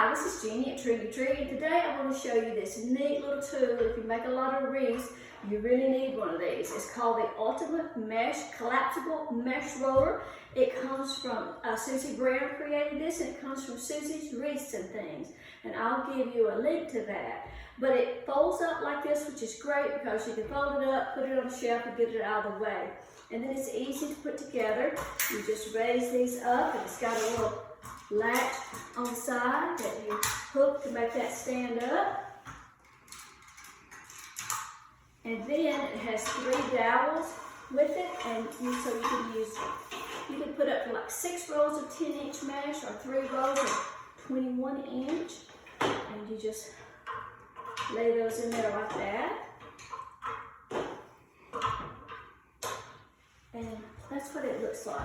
Hi, this is Jeannie at Trendy Tree, and today I want to show you this neat little tool. If you make a lot of wreaths, you really need one of these. It's called the Ultimate Mesh Collapsible Mesh Roller. It comes from Susie Brown created this, and it comes from Susie's Wreaths and Things. And I'll give you a link to that. But it folds up like this, which is great because you can fold it up, put it on the shelf, and get it out of the way. And then it's easy to put together. You just raise these up, and it's got a little latch on the side that you hook to make that stand up. And then it has 3 dowels with it, and so you can put up to like 6 rolls of 10-inch mesh or 3 rolls of 21-inch, and you just lay those in there like that. And that's what it looks like.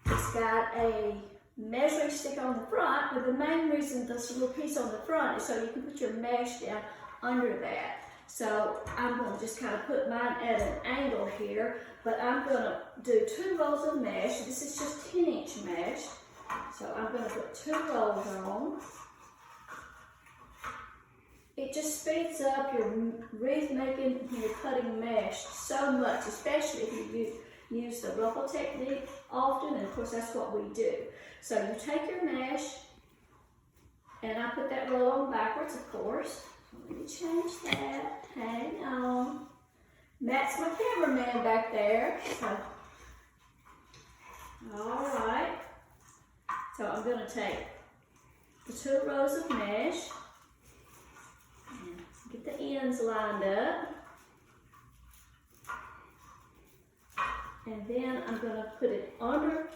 It's got a measuring stick on the front, but the main reason this little piece on the front is so you can put your mesh down under that. So I'm going to just kind of put mine at an angle here, but I'm going to do 2 rolls of mesh. This is just 10-inch mesh. So I'm going to put 2 rolls on. It just speeds up your wreath making when you're cutting mesh so much, especially if you use the ruffle technique often, and of course that's what we do. So you take your mesh, and I put that roll on backwards, of course. Let me change that. Hang on. Matt's my cameraman back there. So, all right. So I'm going to take the 2 rows of mesh and get the ends lined up. And then I'm going to put it under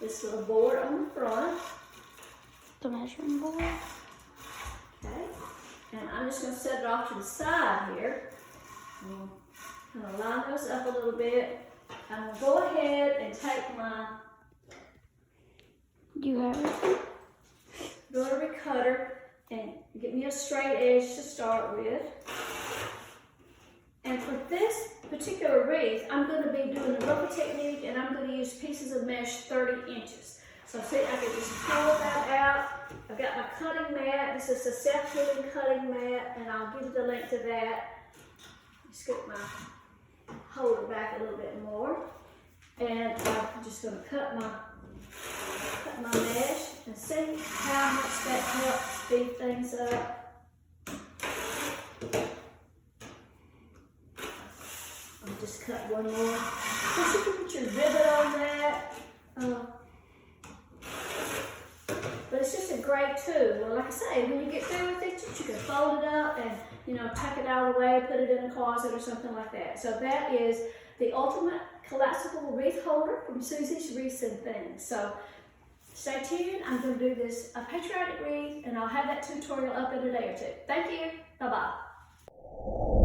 this little board on the front. The measuring board. Okay. And I'm just going to set it off to the side here. I'm going to line those up a little bit. I'm going to go ahead and take my rotary cutter and get me a straight edge to start with. And for this particular wreath, I'm going to be doing the ruffle technique, and I'm going to use pieces of mesh 30 inches. So see, I can just pull that out. I've got my cutting mat. This is a self-healing cutting mat, and I'll give you the link to that. Scoop my holder back a little bit more. And I'm just going to cut my mesh and see how much that helps speed things up. I'll just cut one more. Of course, you can put your ribbon on that. But it's just a great tool. Well, like I say, when you get through with it, you can fold it up and, tuck it out of the way, put it in a closet or something like that. So that is the Ultimate Collapsible Wreath Holder from Susie's Wreaths and Things. So stay tuned. I'm going to do this a patriotic wreath, and I'll have that tutorial up in a day or 2. Thank you. Bye-bye.